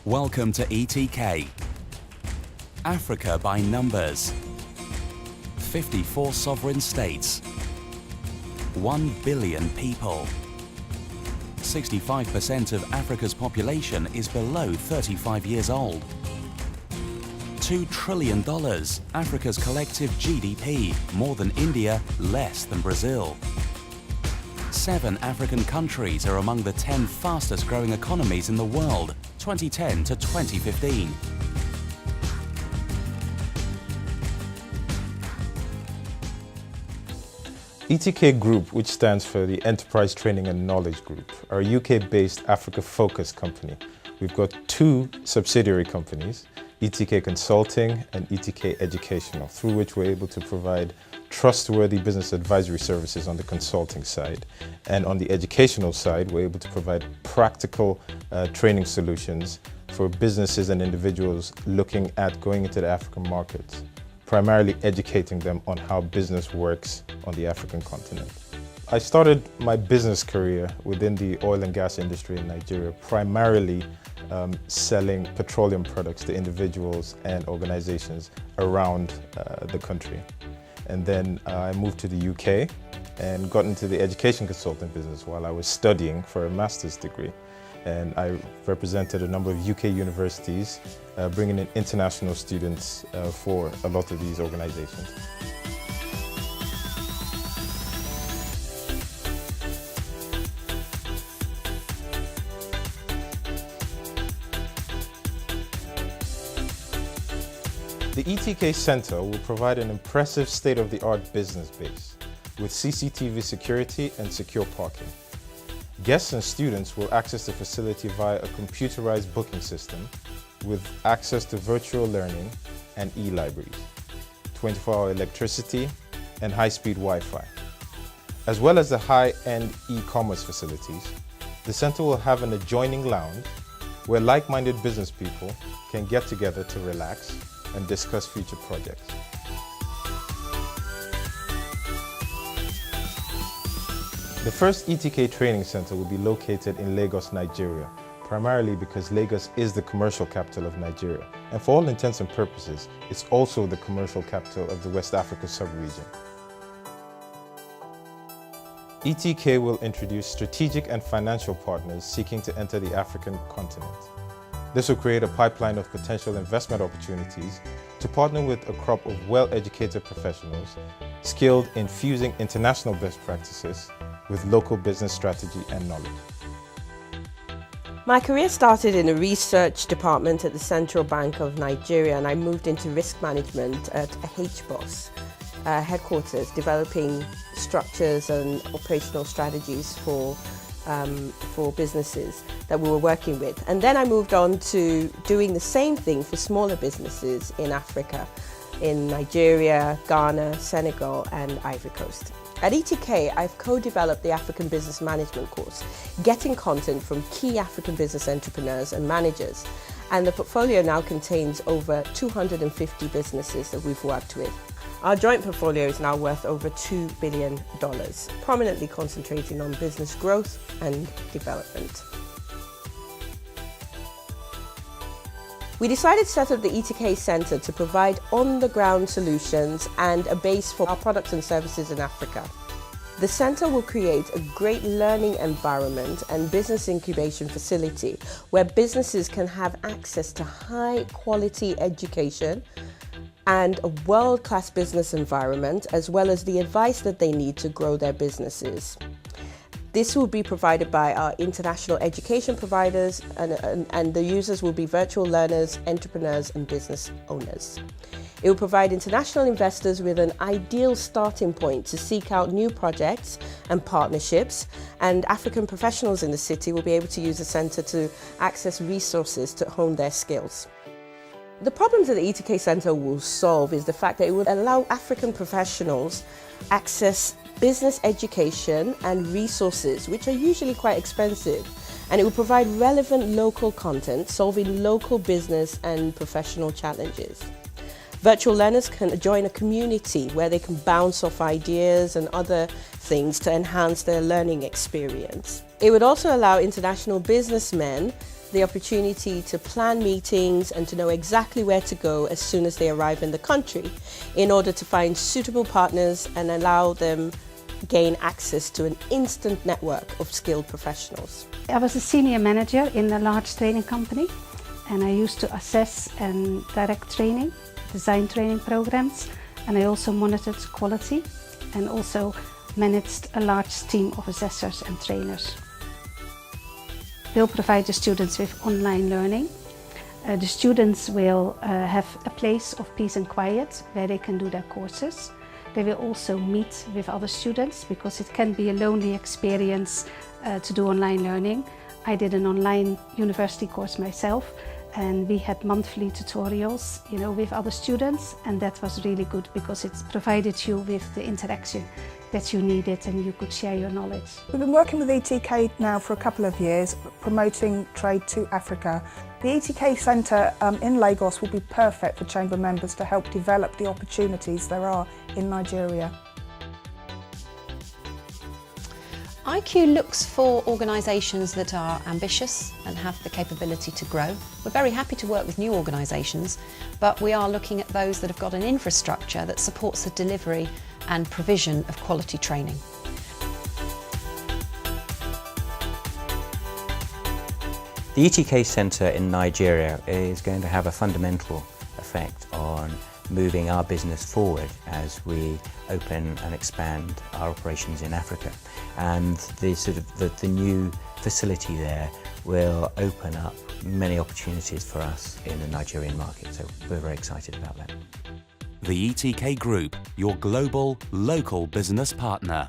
Welcome to ETK. Africa by numbers. 54 sovereign states. 1 billion people. 65% of Africa's population is below 35 years old. $2 trillion, Africa's collective GDP, more than India, less than Brazil. 7 African countries are among the 10 fastest growing economies in the world, 2010 to 2015. ETK Group, which stands for the Enterprise Training and Knowledge Group, are a UK-based Africa-focused company. We've got 2 subsidiary companies, ETK Consulting and ETK Educational, through which we're able to provide trustworthy business advisory services on the consulting side. And on the educational side, we're able to provide practical training solutions for businesses and individuals looking at going into the African markets, primarily educating them on how business works on the African continent. I started my business career within the oil and gas industry in Nigeria, primarily selling petroleum products to individuals and organizations around the country. And then I moved to the UK and got into the education consulting business while I was studying for a master's degree. And I represented a number of UK universities, bringing in international students for a lot of these organizations. The ETK Center will provide an impressive state-of-the-art business base with CCTV security and secure parking. Guests and students will access the facility via a computerized booking system with access to virtual learning and e-libraries, 24-hour electricity, and high-speed Wi-Fi. As well as the high-end e-commerce facilities, the center will have an adjoining lounge where like-minded business people can get together to relax and discuss future projects. The first ETK Training Center will be located in Lagos, Nigeria, primarily because Lagos is the commercial capital of Nigeria, and for all intents and purposes, it's also the commercial capital of the West Africa sub-region. ETK will introduce strategic and financial partners seeking to enter the African continent. This will create a pipeline of potential investment opportunities to partner with a crop of well-educated professionals skilled in fusing international best practices with local business strategy and knowledge. My career started in a research department at the Central Bank of Nigeria, and I moved into risk management at HBOS headquarters, developing structures and operational strategies for businesses that we were working with. And then I moved on to doing the same thing for smaller businesses in Africa, in Nigeria, Ghana, Senegal, and Ivory Coast. At ETK, I've co-developed the African Business Management course, getting content from key African business entrepreneurs and managers. And the portfolio now contains over 250 businesses that we've worked with. Our joint portfolio is now worth over $2 billion, prominently concentrating on business growth and development. We decided to set up the ETK Center to provide on-the-ground solutions and a base for our products and services in Africa. The center will create a great learning environment and business incubation facility where businesses can have access to high-quality education and a world-class business environment, as well as the advice that they need to grow their businesses. This will be provided by our international education providers, and the users will be virtual learners, entrepreneurs, and business owners. It will provide international investors with an ideal starting point to seek out new projects and partnerships, and African professionals in the city will be able to use the centre to access resources to hone their skills. The problems that the ETK Center will solve is the fact that it will allow African professionals access business education and resources, which are usually quite expensive, and it will provide relevant local content, solving local business and professional challenges. Virtual learners can join a community where they can bounce off ideas and other things to enhance their learning experience. It would also allow international businessmen the opportunity to plan meetings and to know exactly where to go as soon as they arrive in the country in order to find suitable partners and allow them gain access to an instant network of skilled professionals. I was a senior manager in a large training company, and I used to assess and direct training, design training programs, and I also monitored quality and also managed a large team of assessors and trainers. We'll provide the students with online learning. The students will have a place of peace and quiet where they can do their courses. They will also meet with other students because it can be a lonely experience to do online learning. I did an online university course myself, and we had monthly tutorials, with other students, and that was really good because it provided you with the interaction that you needed and you could share your knowledge. We've been working with ETK now for a couple of years, promoting trade to Africa. The ETK Centre in Lagos will be perfect for Chamber members to help develop the opportunities there are in Nigeria. IQ looks for organisations that are ambitious and have the capability to grow. We're very happy to work with new organisations, but we are looking at those that have got an infrastructure that supports the delivery and provision of quality training. The ETK Centre in Nigeria is going to have a fundamental effect on moving our business forward as we open and expand our operations in Africa. And the new facility there will open up many opportunities for us in the Nigerian market, so we're very excited about that. The ETK Group, your global, local business partner.